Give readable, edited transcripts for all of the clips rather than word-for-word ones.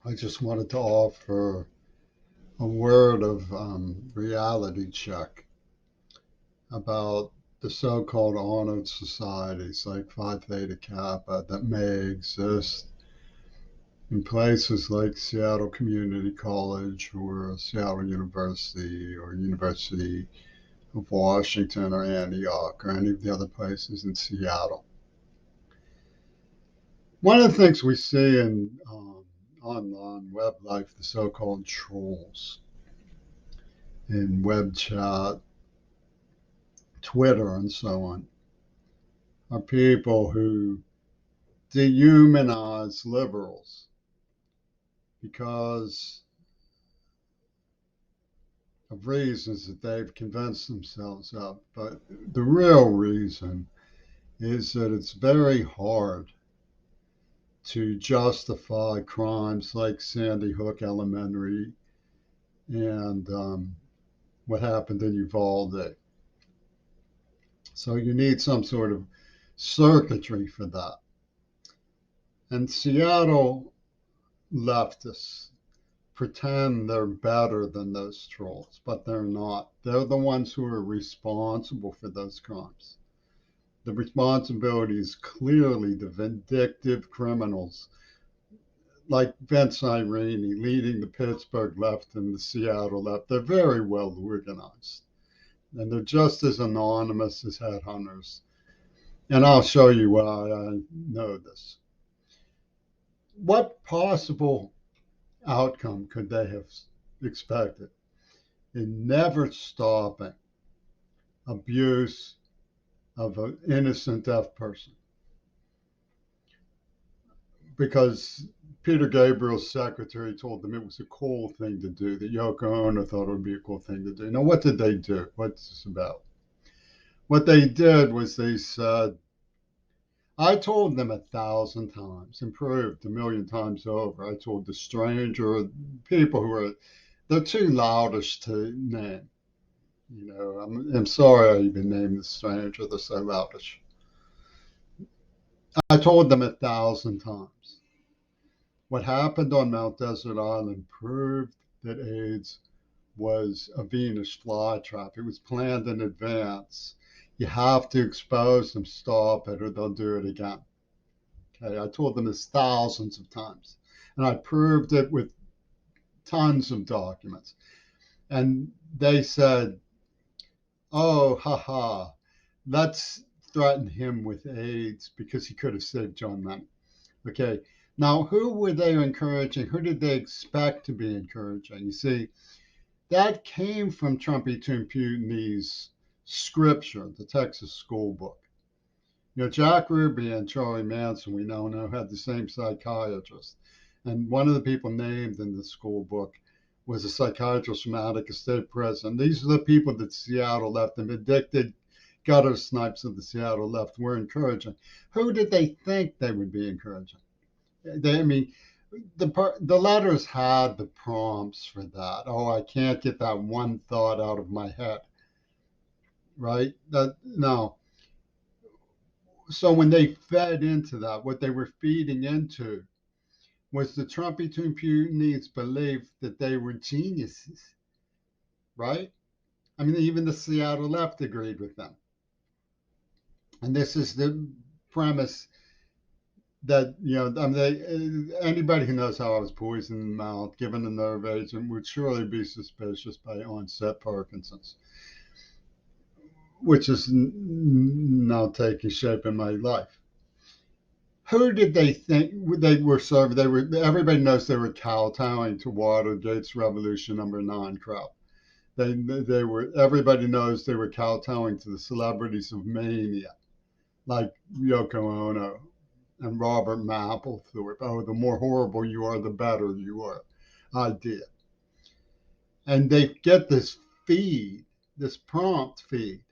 I just wanted to offer a word of reality check about the so-called honored societies like Phi Theta Kappa that may exist in places like Seattle Community College or Seattle University or University of Washington or Antioch or any of the other places in Seattle. One of the things we see in online web life, the so-called trolls in web chat, Twitter, and so on, are people who dehumanize liberals because of reasons that they've convinced themselves of. But the real reason is that it's very hard to justify crimes like Sandy Hook Elementary and what happened in Uvalde. So you need some sort of circuitry for that. And Seattle leftists pretend they're better than those trolls, but they're not. They're the ones who are responsible for those crimes. The responsibility is clearly the vindictive criminals like Vince Irene leading the Pittsburgh left and the Seattle left. They're very well organized, and they're just as anonymous as headhunters. And I'll show you why I know this. What possible outcome could they have expected in never stopping abuse of an innocent deaf person? Because Peter Gabriel's secretary told them it was a cool thing to do, that Yoko Ono thought it would be a cool thing to do. Now, what did they do? What's this about? What they did was they said, I told them 1,000 times and proved a million times over. I told the stranger, people who are, they're too loudish to name. I'm sorry I even named the stranger, they're so loudish. I told them 1,000 times. What happened on Mount Desert Island proved that AIDS was a Venus flytrap. It was planned in advance. You have to expose them, stop it, or they'll do it again. Okay, I told them this thousands of times, and I proved it with tons of documents. And they said, "Oh, haha, let's threaten him with AIDS because he could have saved John Lennon." Okay, now who were they encouraging? Who did they expect to be encouraging? You see, that came from Trumpy Tumpuni's scripture, the Texas School Book. Jack Ruby and Charlie Manson, we now know, had the same psychiatrist. And one of the people named in the school book was a psychiatrist from Attica State Prison. These are the people that Seattle left, the addicted gutter snipes of the Seattle left, were encouraging. Who did they think they would be encouraging? I mean, the letters had the prompts for that. Oh, I can't get that one thought out of my head, right? That no. So when they fed into that, what they were feeding into was the Trumpy Tumpuni's belief that they were geniuses, right? I mean, even the Seattle left agreed with them. And this is the premise that, I mean, anybody who knows how I was poisoned in the mouth, given a nerve agent, would surely be suspicious by onset Parkinson's, which is now taking shape in my life. Who did they think they were serving? Everybody knows they were kowtowing to Watergate's Revolution #9 crowd. They were, everybody knows they were kowtowing to the celebrities of mania, like Yoko Ono and Robert Mapplethorpe. Oh, the more horrible you are, the better you are idea. And they get this feed, this prompt feed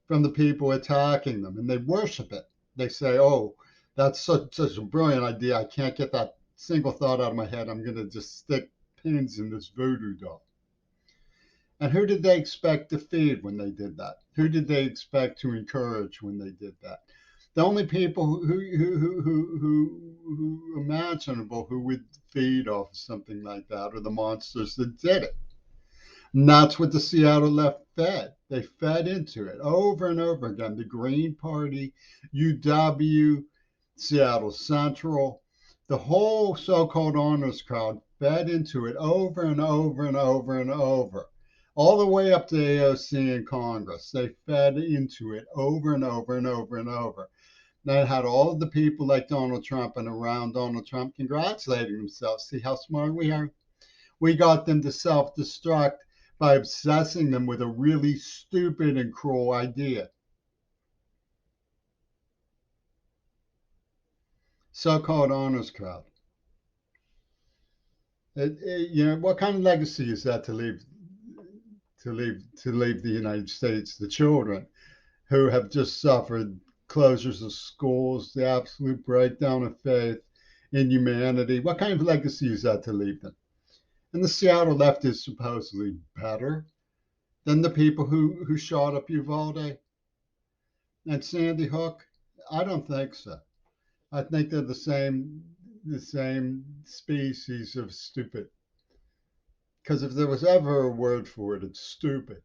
from the people attacking them, and they worship it. They say, "Oh, that's such a brilliant idea. I can't get that single thought out of my head. I'm going to just stick pins in this voodoo doll." And who did they expect to feed when they did that? Who did they expect to encourage when they did that? The only people who imaginable who would feed off something like that are the monsters that did it. And that's what the Seattle left fed. They fed into it over and over again. The Green Party, UW, Seattle Central, the whole so called honors crowd fed into it over and over and over and over. All the way up to AOC and Congress. They fed into it over and over and over and over. They had all of the people like Donald Trump and around Donald Trump congratulating themselves. See how smart we are? We got them to self destruct by obsessing them with a really stupid and cruel idea. So called honors crowd. What kind of legacy is that to leave the United States? The children who have just suffered closures of schools, the absolute breakdown of faith in humanity. What kind of legacy is that to leave them? And the Seattle left is supposedly better than the people who shot up Uvalde and Sandy Hook. I don't think so. I think they're the same species of stupid. Because if there was ever a word for it, it's stupid.